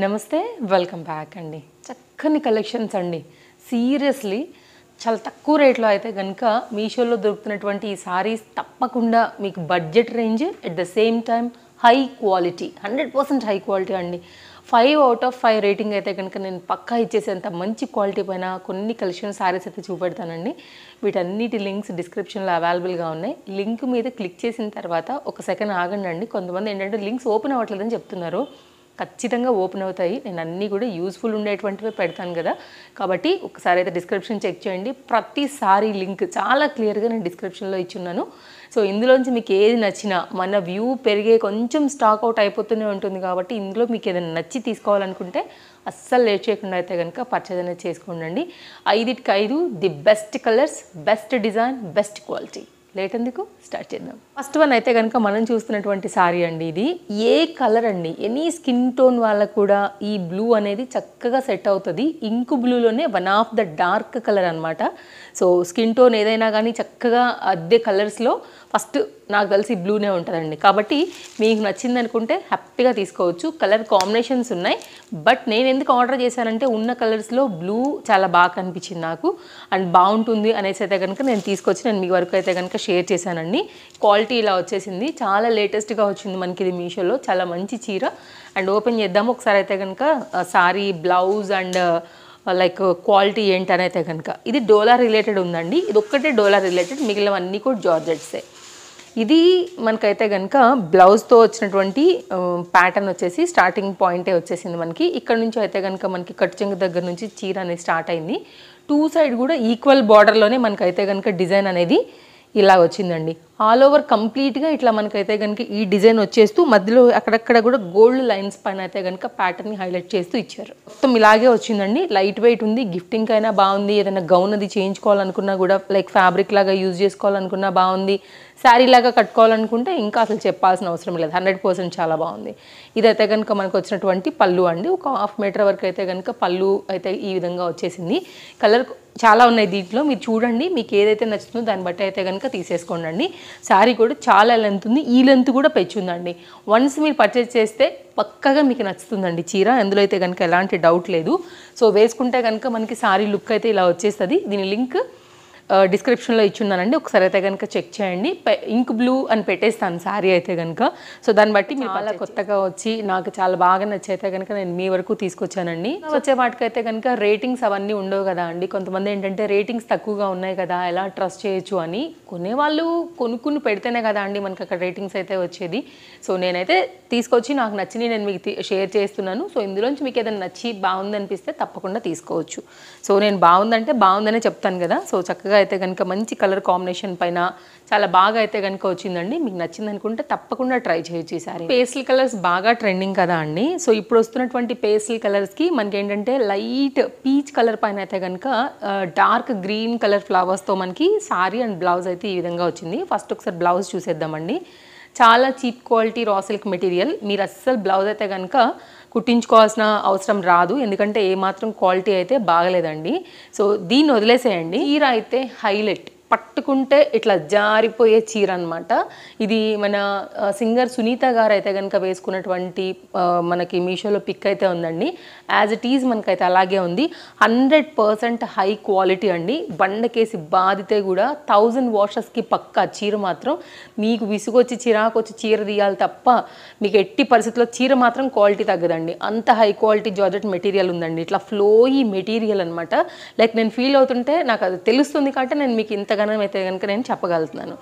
నమస్తే welcome back అండి. చక్కని కలెక్షన్స్ అండి. సీరియస్లీ చాలా తక్కువ రేట్లో అయితే కనుక మీషోలో దొరుకుతున్నటువంటి ఈ సారీస్ తప్పకుండా మీకు budget range at the same time high quality 100% high quality అండి. 5/5 రేటింగ్ అయితే కనుక నేను పక్కా ఇచ్చేసేంత మంచి క్వాలిటీ పైన కొన్ని కలెక్షన్ సారీస్ అయితే చూపెడతానండి. వీటన్నిటి లింక్స్ డిస్క్రిప్షన్లో అవైలబుల్గా ఉన్నాయి. లింక్ మీద క్లిక్ చేసిన తర్వాత ఒక సెకండ్ ఆగండి. కొంతమంది ఏంటంటే లింక్స్ ఓపెన్ అవ్వట్లేదని చెప్తున్నారు. ఖచ్చితంగా ఓపెన్ అవుతాయి. నేను అన్నీ కూడా యూస్ఫుల్ ఉండేటువంటివే పెడతాను కదా, కాబట్టి ఒకసారి అయితే డిస్క్రిప్షన్ చెక్ చేయండి. ప్రతిసారి లింక్ చాలా క్లియర్గా నేను డిస్క్రిప్షన్లో ఇచ్చున్నాను. సో ఇందులోంచి మీకు ఏది నచ్చినా మన వ్యూ పెరిగే కొంచెం స్టాక్ అవుట్ అయిపోతూనే ఉంటుంది కాబట్టి ఇందులో మీకు ఏదైనా నచ్చి తీసుకోవాలనుకుంటే అస్సలు లేట్ చేయకుండా అయితే కనుక పర్చేజ్ అనేది చేసుకోండి. 5కి 5 the best colours, best design, best quality. Late ఎందుకు, స్టార్ట్ చేద్దాం. ఫస్ట్ వన్ అయితే కనుక మనం చూస్తున్నటువంటి సారీ అండి. ఇది ఏ కలర్ అండి, ఎనీ స్కిన్ టోన్ వాళ్ళకు కూడా ఈ బ్లూ అనేది చక్కగా సెట్ అవుతుంది. ఇంకు బ్లూలోనే one of the dark colour అనమాట. సో స్కిన్ టోన్ ఏదైనా కానీ చక్కగా అదే కలర్స్లో ఫస్ట్ నాకు తెలిసి బ్లూనే ఉంటుందండి. కాబట్టి మీకు నచ్చింది అనుకుంటే హ్యాపీగా తీసుకోవచ్చు. కలర్ కాంబినేషన్స్ ఉన్నాయి, బట్ నేను ఎందుకు ఆర్డర్ చేశానంటే ఉన్న కలర్స్లో బ్లూ చాలా బాగా కనిపించింది నాకు అండ్ బాగుంటుంది అనేసి అయితే కనుక నేను తీసుకొచ్చి నేను మీ వరకు అయితే కనుక షేర్ చేశానండి. క్వాలిటీ ఇలా వచ్చేసింది, చాలా లేటెస్ట్గా వచ్చింది మనకి ఇది మీషోలో. చాలా మంచి చీర అండ్ ఓపెన్ చేద్దాము ఒకసారి అయితే కనుక sorry, blouse and like quality ఏంటని అయితే కనుక. ఇది డోలా రిలేటెడ్ ఉందండి. ఇది ఒక్కటే డోలా రిలేటెడ్, మిగిలినవన్నీ కూడా జార్జెట్సే. ఇది మనకైతే కనుక బ్లౌజ్తో వచ్చినటువంటి ప్యాటర్న్ వచ్చేసి స్టార్టింగ్ పాయింటే వచ్చేసింది మనకి. ఇక్కడ నుంచి అయితే కనుక మనకి కట్ చెంగు దగ్గర నుంచి చీర అనేది స్టార్ట్ అయింది. 2 సైడ్ కూడా ఈక్వల్ బార్డర్లోనే మనకైతే కనుక డిజైన్ అనేది ఇలా వచ్చిందండి. ఆల్ ఓవర్ కంప్లీట్గా ఇట్లా మనకైతే కనుక ఈ డిజైన్ వచ్చేస్తూ మధ్యలో అక్కడక్కడ కూడా గోల్డ్ లైన్స్ పైన అయితే కనుక ప్యాటర్న్ని హైలైట్ చేస్తూ ఇచ్చారు. మొత్తం ఇలాగే వచ్చిందండి. లైట్ వెయిట్ ఉంది, గిఫ్టింగ్ అయినా బాగుంది, ఏదైనా గౌన్ అది చేయించుకోవాలనుకున్నా కూడా లైక్ ఫ్యాబ్రిక్ లాగా యూజ్ చేసుకోవాలనుకున్నా బాగుంది, శారీ లాగా కట్టుకోవాలనుకుంటే ఇంకా అసలు చెప్పాల్సిన అవసరం లేదు, 100% చాలా బాగుంది. ఇదైతే కనుక మనకు వచ్చినటువంటి పళ్ళు అండి. ఒక 1/2 మీటర్ వరకు అయితే కనుక పళ్ళు అయితే ఈ విధంగా వచ్చేసింది. కలర్ చాలా ఉన్నాయి దీంట్లో, మీరు చూడండి మీకు ఏదైతే నచ్చుతుందో దాన్ని బట్టి అయితే కనుక తీసేసుకోండి. శారీ కూడా చాలా లెంత్ ఉంది, ఈ లెంత్ కూడా పెంచుందండి. వన్స్ మీరు పర్చేజ్ చేస్తే పక్కగా మీకు నచ్చుతుందండి చీర, అందులో అయితే కనుక ఎలాంటి డౌట్ లేదు. సో వేసుకుంటే కనుక మనకి శారీ లుక్ అయితే ఇలా వచ్చేస్తుంది. దీని లింక్ డిస్క్రిప్షన్లో ఇచ్చున్నానండి, ఒకసారి అయితే కనుక చెక్ చేయండి. ఇంక్ బ్లూ అని పెట్టేస్తాను శారీ అయితే కనుక. సో దాన్ని బట్టి మీరు చాలా కొత్తగా వచ్చి నాకు చాలా బాగా నచ్చైతే కనుక నేను మీ వరకు తీసుకొచ్చానండి. వచ్చే వాటికైతే కనుక రేటింగ్స్ అవన్నీ ఉండవు కదా అండి. కొంతమంది ఏంటంటే రేటింగ్స్ తక్కువగా ఉన్నాయి కదా, ఎలా ట్రస్ట్ చేయొచ్చు అని. కొనేవాళ్ళు కొనుక్కుని పెడితేనే కదా అండి మనకి అక్కడ రేటింగ్స్ అయితే వచ్చేది. సో నేనైతే తీసుకొచ్చి నాకు నచ్చిని నేను మీకు షేర్ చేస్తున్నాను. సో ఇందులోంచి మీకు ఏదైనా నచ్చి బాగుంది అనిపిస్తే తప్పకుండా తీసుకోవచ్చు. సో నేను బాగుందంటే బాగుందనే చెప్తాను కదా. సో చక్కగా అయితే కనుక మంచి కలర్ కాంబినేషన్ పైన చాలా బాగా అయితే కనుక వచ్చిందండి. మీకు నచ్చింది అనుకుంటే తప్పకుండా ట్రై చేయొచ్చు ఈ సారీ. పేస్టల్ కలర్స్ బాగా ట్రెండింగ్ కదా అండి. సో ఇప్పుడు వస్తున్నటువంటి పేస్టల్ కలర్స్కి మనకి ఏంటంటే లైట్ పీచ్ కలర్ పైన అయితే కనుక డార్క్ గ్రీన్ కలర్ ఫ్లవర్స్తో మనకి సారీ అండ్ బ్లౌజ్ అయితే ఈ విధంగా వచ్చింది. ఫస్ట్ ఒకసారి బ్లౌజ్ చూసేద్దామండి. చాలా cheap quality raw silk material. మీరు అస్సలు బ్లౌజ్ అయితే కనుక కుట్టించుకోవాల్సిన అవసరం రాదు, ఎందుకంటే ఏమాత్రం క్వాలిటీ అయితే బాగలేదండి. సో దీన్ని వదిలేసేయండి. చీర అయితే హైలైట్, పట్టుకుంటే ఇట్లా జారిపోయే చీర అనమాట. ఇది మన సింగర్ సునీత గారు అయితే కనుక వేసుకున్నటువంటి మనకి మీషోలో పిక్ అయితే ఉందండి. యాజ్ ఇట్ ఈజ్ మనకైతే అలాగే ఉంది. 100% హై క్వాలిటీ అండి. బండకేసి బాధితే కూడా 1000 వాషెస్కి పక్కా చీర మాత్రం. మీకు విసుగొచ్చి చిరాకు వచ్చి చీర తీయాలి తప్ప మీకు ఎట్టి పరిస్థితుల్లో చీర మాత్రం క్వాలిటీ తగ్గదండి. అంత హై క్వాలిటీ జార్జెట్ మెటీరియల్ ఉందండి. ఇట్లా ఫ్లోయీ మెటీరియల్ అనమాట. లైక్ నేను ఫీల్ అవుతుంటే నాకు అది తెలుస్తుంది కాబట్టి నేను మీకు ఇంతగా అయితే కనుక నేను చెప్పగలుగుతున్నాను.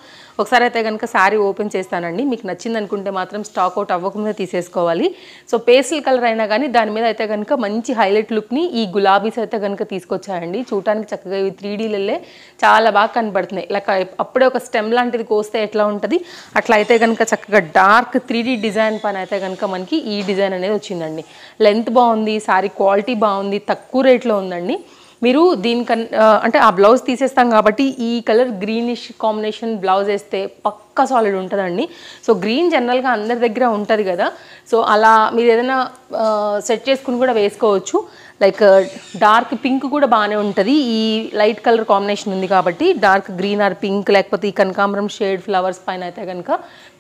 ఒకసారి అయితే కనుక శారీ ఓపెన్ చేస్తానండి. మీకు నచ్చింది అనుకుంటే మాత్రం స్టాక్ అవుట్ అవ్వకుండా తీసేసుకోవాలి. సో పేస్టల్ కలర్ అయినా కానీ దాని మీద అయితే కనుక మంచి హైలైట్ లుక్ని ఈ గులాబీస్ అయితే కనుక తీసుకొచ్చాయండి. చూడటానికి చక్కగా ఇవి 3Dలే చాలా బాగా కనబడుతున్నాయి. లైక్ అప్పుడే ఒక స్టెమ్ లాంటిది కోస్తే ఎట్లా ఉంటుంది అట్లా అయితే కనుక చక్కగా డార్క్ 3D డిజైన్ పైన అయితే కనుక మనకి ఈ డిజైన్ అనేది వచ్చిందండి. లెంత్ బాగుంది, శారీ క్వాలిటీ బాగుంది, తక్కువ రేట్లో ఉందండి. మీరు దీనికన్నా అంటే ఆ బ్లౌజ్ తీసేస్తాం కాబట్టి ఈ కలర్ గ్రీనిష్ కాంబినేషన్ బ్లౌజ్ వేస్తే పక్కా సాలిడ్ ఉంటుందండి. సో గ్రీన్ జనరల్గా అందరి దగ్గర ఉంటుంది కదా, సో అలా మీరు ఏదైనా సెట్ చేసుకుని కూడా వేసుకోవచ్చు. లైక్ డార్క్ పింక్ కూడా బాగానే ఉంటుంది. ఈ లైట్ కలర్ కాంబినేషన్ ఉంది కాబట్టి డార్క్ గ్రీన్ ఆర్ పింక్ లేకపోతే ఈ కనకాంబరం షేడ్ ఫ్లవర్స్ పైన అయితే కనుక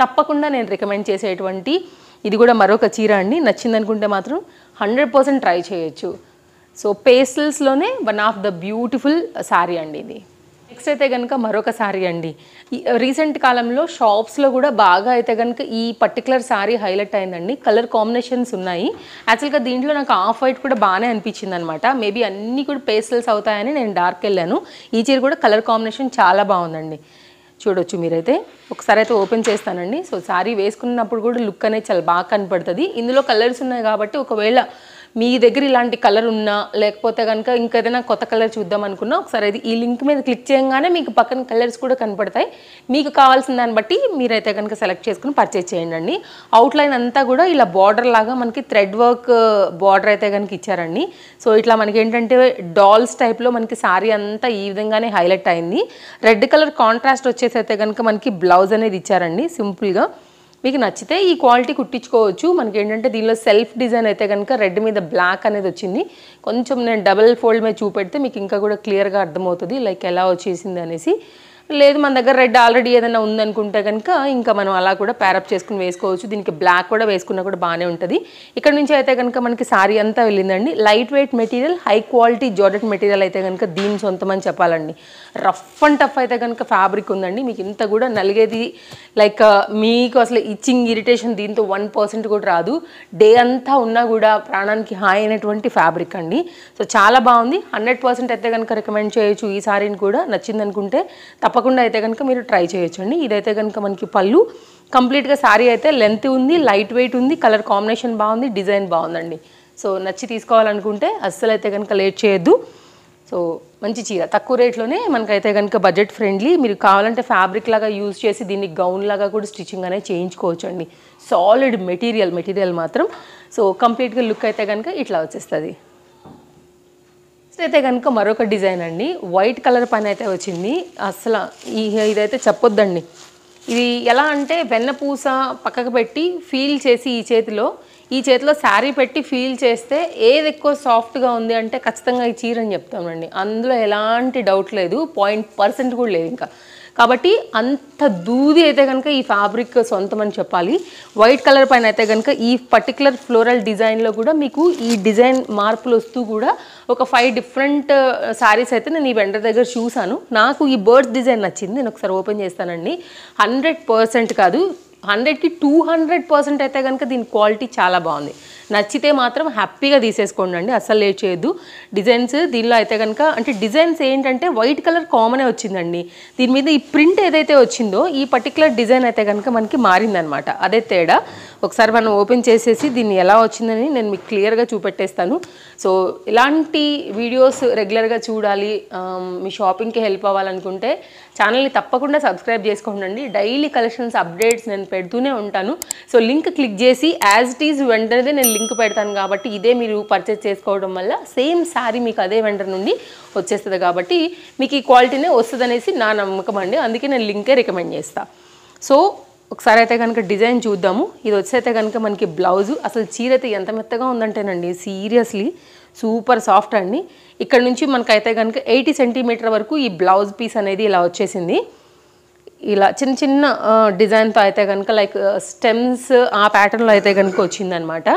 తప్పకుండా నేను రికమెండ్ చేసేటువంటి ఇది కూడా మరొక చీర అండి. నచ్చింది అనుకుంటే మాత్రం 100% ట్రై చేయొచ్చు. సో పేస్టల్స్లోనే one of the beautiful sari అండి ఇది. నెక్స్ట్ అయితే కనుక మరొక శారీ అండి. రీసెంట్ కాలంలో షాప్స్లో కూడా బాగా అయితే కనుక ఈ పర్టికులర్ శారీ హైలైట్ అయిందండి. కలర్ కాంబినేషన్స్ ఉన్నాయి. యాక్చువల్గా దీంట్లో నాకు ఆఫ్ వైట్ కూడా బాగానే అనిపించింది అనమాట. మేబీ అన్నీ కూడా పేస్టల్స్ అవుతాయని నేను డార్క్ వెళ్ళాను. ఈ చీర కూడా కలర్ కాంబినేషన్ చాలా బాగుందండి. చూడొచ్చు మీరైతే. ఒకసారి అయితే ఓపెన్ చేస్తానండి. సో శారీ వేసుకున్నప్పుడు కూడా లుక్ అనేది చాలా బాగా కనపడుతుంది. ఇందులో కలర్స్ ఉన్నాయి కాబట్టి ఒకవేళ మీ దగ్గర ఇలాంటి కలర్ ఉన్నా లేకపోతే కనుక ఇంకేదైనా కొత్త కలర్ చూద్దాం అనుకున్నా ఒకసారి అది ఈ లింక్ మీద క్లిక్ చేయగానే మీకు పక్కన కలర్స్ కూడా కనపడతాయి. మీకు కావాల్సిన దాన్ని బట్టి మీరైతే కనుక సెలెక్ట్ చేసుకుని పర్చేజ్ చేయండి. అవుట్లైన్ అంతా కూడా ఇలా బార్డర్ లాగా మనకి థ్రెడ్ వర్క్ బార్డర్ అయితే కనుక ఇచ్చారండి. సో ఇట్లా మనకి ఏంటంటే డాల్స్ టైప్లో మనకి శారీ అంతా ఈ విధంగానే హైలైట్ అయింది. రెడ్ కలర్ కాంట్రాస్ట్ వచ్చేసి అయితే కనుక మనకి బ్లౌజ్ అనేది ఇచ్చారండి సింపుల్గా. మీకు నచ్చితే ఈ క్వాలిటీ కుట్టించుకోవచ్చు. మనకి ఏంటంటే దీనిలో సెల్ఫ్ డిజైన్ అయితే కనుక రెడ్ మీద బ్లాక్ అనేది వచ్చింది. కొంచెం నేను డబల్ ఫోల్డ్ మీద చూపెడితే మీకు ఇంకా కూడా క్లియర్గా అర్థమవుతుంది లైక్ ఎలా వచ్చేసింది అనేసి. లేదు మన దగ్గర రెడ్ ఆల్రెడీ ఏదైనా ఉందనుకుంటే కనుక ఇంకా మనం అలా కూడా ప్యారప్ చేసుకుని వేసుకోవచ్చు. దీనికి బ్లాక్ కూడా వేసుకున్నా కూడా బాగానే ఉంటుంది. ఇక్కడ నుంచి అయితే కనుక మనకి శారీ అంతా వెళ్ళిందండి. Light weight material, high quality georgette material అయితే కనుక దీని సొంతమని చెప్పాలండి. రఫ్ అండ్ టఫ్ అయితే కనుక ఫ్యాబ్రిక్ ఉందండి. మీకు ఇంత కూడా నలిగేది లైక్ మీకు అసలు ఇచ్చింగ్ ఇరిటేషన్ దీంతో 1% కూడా రాదు. డే అంతా ఉన్నా కూడా ప్రాణానికి హాయ్ అయినటువంటి ఫ్యాబ్రిక్ అండి. సో చాలా బాగుంది. 100% అయితే కనుక రికమెండ్ చేయొచ్చు. ఈ శారీని కూడా నచ్చింది అనుకుంటే తప్పకుండా అయితే కనుక మీరు ట్రై చేయొచ్చండి. ఇదైతే కనుక మనకి పళ్ళు కంప్లీట్గా శారీ అయితే లెంత్ ఉంది, లైట్ వెయిట్ ఉంది, కలర్ కాంబినేషన్ బాగుంది, డిజైన్ బాగుందండి. సో నచ్చి తీసుకోవాలనుకుంటే అస్సలు అయితే కనుక లేట్ చేయొద్దు. సో మంచి చీర తక్కువ రేట్లోనే మనకైతే కనుక బడ్జెట్ ఫ్రెండ్లీ. మీరు కావాలంటే ఫ్యాబ్రిక్ లాగా యూజ్ చేసి దీన్ని గౌన్ లాగా కూడా స్టిచ్చింగ్ అనేది చేయించుకోవచ్చు అండి. సాలిడ్ మెటీరియల్ మాత్రం. సో కంప్లీట్గా లుక్ అయితే కనుక ఇట్లా వచ్చేస్తుంది. అయితే కనుక మరొక డిజైన్ అండి. వైట్ కలర్ పైన అయితే వచ్చింది. అసలు ఇదైతే చెప్పొద్దండి. ఇది ఎలా అంటే వెన్నపూస పక్కకు పెట్టి ఫీల్ చేసి ఈ చేతిలో శారీ పెట్టి ఫీల్ చేస్తే ఏది ఎక్కువ సాఫ్ట్గా ఉంది అంటే ఖచ్చితంగా ఈ చీర అని చెప్తామండి. అందులో ఎలాంటి డౌట్ లేదు, 0% కూడా లేదు ఇంకా. కాబట్టి అంత దూది అయితే కనుక ఈ ఫ్యాబ్రిక్ సొంతం అని చెప్పాలి. వైట్ కలర్ పైన అయితే కనుక ఈ పర్టికులర్ ఫ్లోరల్ డిజైన్లో కూడా మీకు ఈ డిజైన్ మార్పులు వస్తూ కూడా ఒక 5 డిఫరెంట్ శారీస్ అయితే నేను ఈ వెండర్ దగ్గర చూసాను. నాకు ఈ బర్డ్స్ డిజైన్ నచ్చింది. నేను ఒకసారి ఓపెన్ చేస్తానండి. 100% కాదు, 100కి 200% అయితే కనుక దీని క్వాలిటీ చాలా బాగుంది. నచ్చితే మాత్రం హ్యాపీగా తీసేసుకోండి అండి. అస్సలు లేట్ చేయొద్దు. డిజైన్స్ దీనిలో అయితే కనుక అంటే డిజైన్స్ ఏంటంటే వైట్ కలర్ కామనే వచ్చిందండి. దీని మీద ఈ ప్రింట్ ఏదైతే వచ్చిందో ఈ పర్టికులర్ డిజైన్ అయితే కనుక మనకి మారిందనమాట. అదే తేడా. ఒకసారి మనం ఓపెన్ చేసేసి దీన్ని ఎలా వచ్చిందని నేను మీకు క్లియర్గా చూపెట్టేస్తాను. సో ఇలాంటి వీడియోస్ రెగ్యులర్గా చూడాలి, మీ షాపింగ్కి హెల్ప్ అవ్వాలనుకుంటే ఛానల్ని తప్పకుండా సబ్స్క్రైబ్ చేసుకోండి. డైలీ కలెక్షన్స్ అప్డేట్స్ నేను పెడుతూనే ఉంటాను. సో లింక్ క్లిక్ చేసి యాజ్ ఇట్ ఈజ్ వెంటనే నేను లింక్ పెడతాను కాబట్టి ఇదే మీరు పర్చేస్ చేసుకోవడం వల్ల సేమ్ శారీ మీకు అదే వెండర్ నుండి వచ్చేస్తుంది కాబట్టి మీకు ఈ క్వాలిటీనే వస్తుంది అనేసి నా నమ్మకం అండి. అందుకే నేను లింకే రికమెండ్ చేస్తాను. సో ఒకసారి అయితే కనుక డిజైన్ చూద్దాము. ఇది వచ్చైతే కనుక మనకి బ్లౌజు. అసలు చీర అయితే ఎంత మెత్తగా ఉందంటేనండి సీరియస్లీ సూపర్ సాఫ్ట్ అండి. ఇక్కడ నుంచి మనకైతే కనుక 80 సెంటీమీటర్ వరకు ఈ బ్లౌజ్ పీస్ అనేది ఇలా వచ్చేసింది. ఇలా చిన్న చిన్న డిజైన్తో అయితే కనుక లైక్ స్టెమ్స్ ఆ ప్యాటర్న్లో అయితే కనుక వచ్చిందనమాట.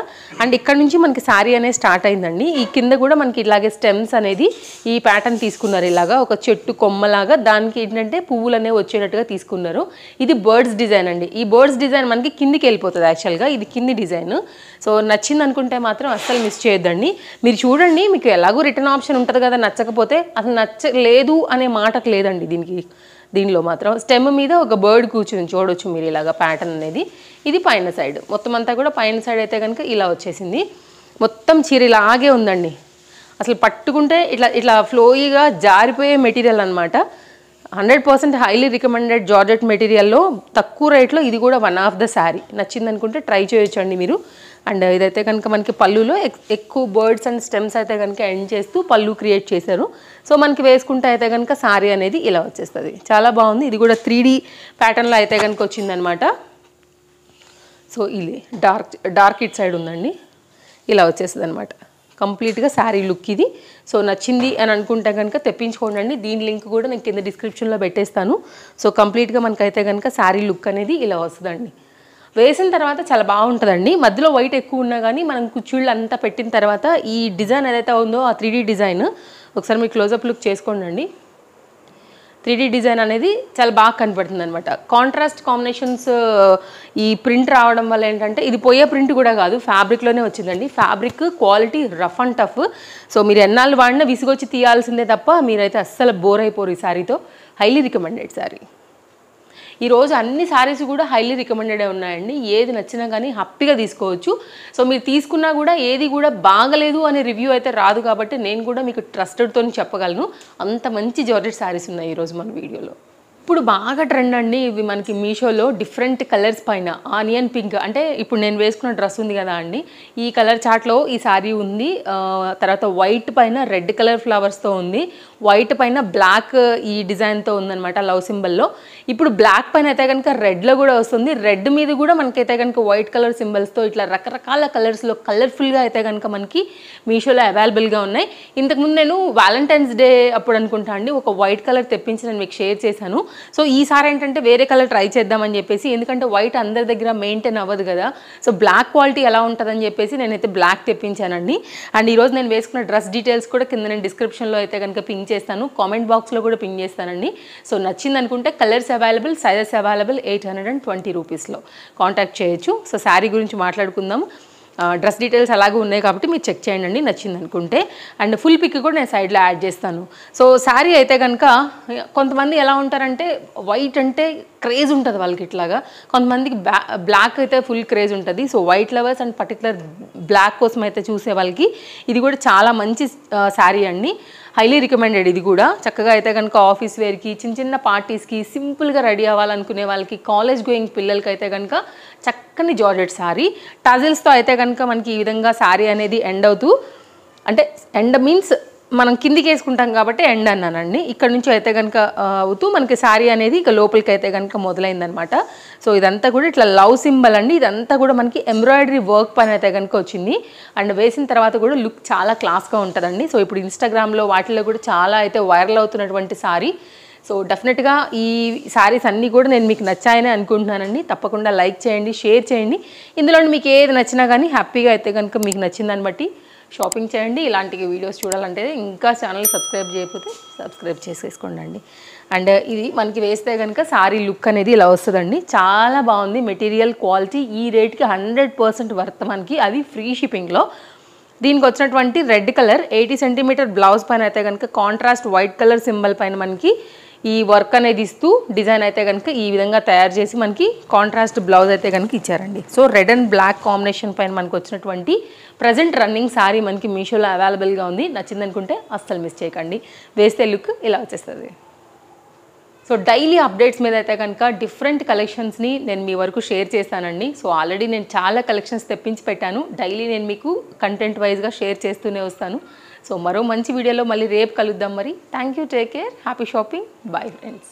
అండ్ ఇక్కడ నుంచి మనకి శారీ అనేది స్టార్ట్ అయిందండి. ఈ కింద కూడా మనకి ఇలాగే స్టెమ్స్ అనేది ఈ ప్యాటర్న్ తీసుకున్నారు. ఇలాగా ఒక చెట్టు కొమ్మలాగా దానికి ఏంటంటే పువ్వులు అనేవి వచ్చేటట్టుగా తీసుకున్నారు. ఇది బర్డ్స్ డిజైన్ అండి. ఈ బర్డ్స్ డిజైన్ మనకి కిందికి వెళ్ళిపోతుంది యాక్చువల్గా. ఇది కింది డిజైన్. సో నచ్చింది అనుకుంటే మాత్రం అస్సలు మిస్ చేయొద్దండి. మీరు చూడండి, మీకు ఎలాగో రిటర్న్ ఆప్షన్ ఉంటుంది కదా. నచ్చకపోతే అసలు నచ్చలేదు అనే మాటకు లేదండి దీనిలో మాత్రం. స్టెమ్ మీద ఒక బర్డ్ కూర్చుని చూడొచ్చు మీరు ఇలాగా ప్యాటర్న్ అనేది. ఇది పైన సైడ్ మొత్తం అంతా కూడా పైన సైడ్ అయితే కనుక ఇలా వచ్చేసింది. మొత్తం చీర ఇలాగే ఉందండి. అసలు పట్టుకుంటే ఇట్లా ఫ్లోయిగా జారిపోయే మెటీరియల్ అనమాట. 100% హైలీ రికమెండెడ్ జార్జెట్ మెటీరియల్లో తక్కువ రేట్లో ఇది కూడా వన్ ఆఫ్ ద శారీ. నచ్చిందనుకుంటే ట్రై చేయొచ్చండి మీరు. అండ్ ఇదైతే కనుక మనకి పళ్ళులో ఎక్కువ బర్డ్స్ అండ్ స్టెమ్స్ అయితే కనుక ఎండ్ చేస్తూ పళ్ళు క్రియేట్ చేశారు. సో మనకి వేసుకుంటే అయితే కనుక శారీ అనేది ఇలా వచ్చేస్తుంది. చాలా బాగుంది. ఇది కూడా 3D ప్యాటర్న్లో అయితే కనుక వచ్చిందనమాట. సో ఇది డార్క్ ఇట్ సైడ్ ఉందండి. ఇలా వచ్చేస్తుంది అనమాట కంప్లీట్గా శారీ లుక్ ఇది. సో నచ్చింది అని అనుకుంటే కనుక తెప్పించుకోండి. దీని లింక్ కూడా నేను కింద డిస్క్రిప్షన్లో పెట్టేస్తాను. సో కంప్లీట్గా మనకైతే కనుక శారీ లుక్ అనేది ఇలా వస్తుందండి. వేసిన తర్వాత చాలా బాగుంటుందండి. మధ్యలో వైట్ ఎక్కువ ఉన్నా కానీ మనం కుచ్చుళ్ళు అంతా పెట్టిన తర్వాత ఈ డిజైన్ ఏదైతే ఉందో ఆ 3D డిజైన్ ఒకసారి మీరు క్లోజప్ లుక్ చేసుకోండి. 3D డిజైన్ అనేది చాలా బాగా కనపడుతుంది అనమాట. కాంట్రాస్ట్ కాంబినేషన్స్ ఈ ప్రింట్ రావడం వల్ల ఏంటంటే ఇది పోయే ప్రింట్ కూడా కాదు, ఫ్యాబ్రిక్లోనే వచ్చిందండి. Fabric quality rough and tough. So మీరు ఎన్నాళ్ళు వాడినా విసుగొచ్చి తీయాల్సిందే తప్ప మీరైతే అస్సలు బోర్ అయిపోరు ఈ శారీతో. Highly recommended sari. ఈరోజు అన్ని శారీస్ కూడా హైలీ రికమెండెడే ఉన్నాయండి. ఏది నచ్చినా కానీ హ్యాపీగా తీసుకోవచ్చు. సో మీరు తీసుకున్నా కూడా ఏది కూడా బాగలేదు అనే రివ్యూ అయితే రాదు కాబట్టి నేను కూడా మీకు ట్రస్టెడ్తో చెప్పగలను. అంత మంచి జార్జెట్ శారీస్ ఉన్నాయి ఈరోజు మన వీడియోలో. ఇప్పుడు బాగా ట్రెండ్ అండి ఇవి మనకి మీషోలో డిఫరెంట్ కలర్స్ పైన. ఆనియన్ పింక్ అంటే ఇప్పుడు నేను వేసుకున్న డ్రెస్ ఉంది కదా అండి, ఈ కలర్ చార్ట్లో ఈ శారీ ఉంది. తర్వాత వైట్ పైన రెడ్ కలర్ ఫ్లవర్స్తో ఉంది, వైట్ పైన బ్లాక్ ఈ డిజైన్తో ఉందన్నమాట లవ్ సింబల్లో. ఇప్పుడు బ్లాక్ పైన అయితే కనుక రెడ్లో కూడా వస్తుంది, రెడ్ మీద కూడా మనకైతే కనుక వైట్ కలర్ సింబల్స్తో ఇట్లా రకరకాల కలర్స్లో కలర్ఫుల్గా అయితే కనుక మనకి మీషోలో అవైలబుల్గా ఉన్నాయి. ఇంతకుముందు నేను వ్యాలంటైన్స్ డే అప్పుడు అనుకుంటా అండి ఒక వైట్ కలర్ తెప్పించి నేను మీకు షేర్ చేశాను. సో ఈసారి ఏంటంటే వేరే కలర్ ట్రై చేద్దామని చెప్పేసి, ఎందుకంటే వైట్ అందరి దగ్గర మెయింటైన్ అవ్వదు కదా, సో బ్లాక్ క్వాలిటీ ఎలా ఉంటుందని చెప్పేసి నేనైతే బ్లాక్ తెప్పించానండి. అండ్ ఈరోజు నేను వేసుకున్న డ్రెస్ డీటెయిల్స్ కూడా కింద నేను డిస్క్రిప్షన్లో అయితే కనుక పింక్ చేస్తాను, కామెంట్ బాక్స్లో కూడా పింక్ చేస్తానండి. సో నచ్చింది అనుకుంటే కలర్స్ అవైలబుల్, సైజెస్ అవైలబుల్, 820 రూపీస్లో కాంటాక్ట్ చేయొచ్చు. సో శారీ గురించి మాట్లాడుకుందాము. డ్రెస్ డీటెయిల్స్ అలాగే ఉన్నాయి కాబట్టి మీరు చెక్ చేయండి నచ్చింది అనుకుంటే. అండ్ ఫుల్ పిక్ కూడా నేను సైడ్లో యాడ్ చేస్తాను. సో శారీ అయితే కనుక కొంతమంది ఎలా ఉంటారంటే వైట్ అంటే క్రేజ్ ఉంటుంది వాళ్ళకి ఇట్లాగా, కొంతమందికి బ్లాక్ అయితే ఫుల్ క్రేజ్ ఉంటుంది. So white lovers and particular black కోసం అయితే చూసే వాళ్ళకి ఇది కూడా చాలా మంచి శారీ అండి. Highly recommended. ఇది కూడా చక్కగా అయితే కనుక ఆఫీస్ వేర్కి, చిన్న చిన్న పార్టీస్కి, సింపుల్గా రెడీ అవ్వాలనుకునే వాళ్ళకి, కాలేజ్ గోయింగ్ పిల్లలకి అయితే కనుక చక్కని జార్జెట్ శారీ. టజిల్స్తో అయితే కనుక మనకి ఈ విధంగా శారీ అనేది ఎండ్ అవుతూ, అంటే ఎండ్ మీన్స్ మనం కిందికి వేసుకుంటాం కాబట్టి ఎండ్ అన్నానండి. ఇక్కడ నుంచి అయితే కనుక అవుతూ మనకి శారీ అనేది ఇక లోపలికి అయితే కనుక మొదలైందనమాట. సో ఇదంతా కూడా ఇట్లా లవ్ సింబల్ అండి. ఇదంతా కూడా మనకి ఎంబ్రాయిడరీ వర్క్ పైన అయితే కనుక వచ్చింది. అండ్ వేసిన తర్వాత కూడా లుక్ చాలా క్లాస్గా ఉంటుందండి. సో ఇప్పుడు ఇన్స్టాగ్రామ్లో వాటిల్లో కూడా చాలా అయితే వైరల్ అవుతున్నటువంటి శారీ. సో డెఫినెట్గా ఈ శారీస్ అన్నీ కూడా నేను మీకు నచ్చాయని అనుకుంటున్నానండి. తప్పకుండా లైక్ చేయండి, షేర్ చేయండి. ఇందులో మీకు ఏది నచ్చినా కానీ హ్యాపీగా అయితే కనుక మీకు నచ్చిందని బట్టి షాపింగ్ చేయండి. ఇలాంటి వీడియోస్ చూడాలంటే ఇంకా ఛానల్ సబ్స్క్రైబ్ చేయకపోతే సబ్స్క్రైబ్ చేసేసుకోండి. అండ్ ఇది మనకి వేస్తే కనుక శారీ లుక్ అనేది ఇలా వస్తుందండి. చాలా బాగుంది. మెటీరియల్ క్వాలిటీ ఈ రేట్కి 100% వర్త్ మనకి, అది ఫ్రీ షిప్పింగ్లో. దీనికి వచ్చినటువంటి రెడ్ కలర్ 80 సెంటీమీటర్ బ్లౌజ్ పైన అయితే కనుక కాంట్రాస్ట్ వైట్ కలర్ సింబల్ పైన మనకి ఈ వర్క్ అనేది ఇస్తూ డిజైన్ అయితే కనుక ఈ విధంగా తయారు చేసి మనకి కాంట్రాస్ట్ బ్లౌజ్ అయితే కనుక ఇచ్చారండి. So red and black combination పైన మనకు వచ్చినటువంటి ప్రజెంట్ రన్నింగ్ శారీ మనకి మీషోలో అవైలబుల్గా ఉంది. నచ్చిందనుకుంటే అస్సలు మిస్ చేయకండి. వేస్తే లుక్ ఇలా వచ్చేస్తుంది. సో డైలీ అప్డేట్స్ మీద అయితే కనుక డిఫరెంట్ కలెక్షన్స్ని నేను మీ వరకు షేర్ చేస్తానండి. సో ఆల్రెడీ నేను చాలా కలెక్షన్స్ తెప్పించి పెట్టాను. డైలీ నేను మీకు కంటెంట్ వైజ్గా షేర్ చేస్తూనే వస్తాను. సో మరో మంచి వీడియోలో మళ్ళీ రేపు కలుద్దాం మరి. Thank you, take care, happy shopping, bye friends.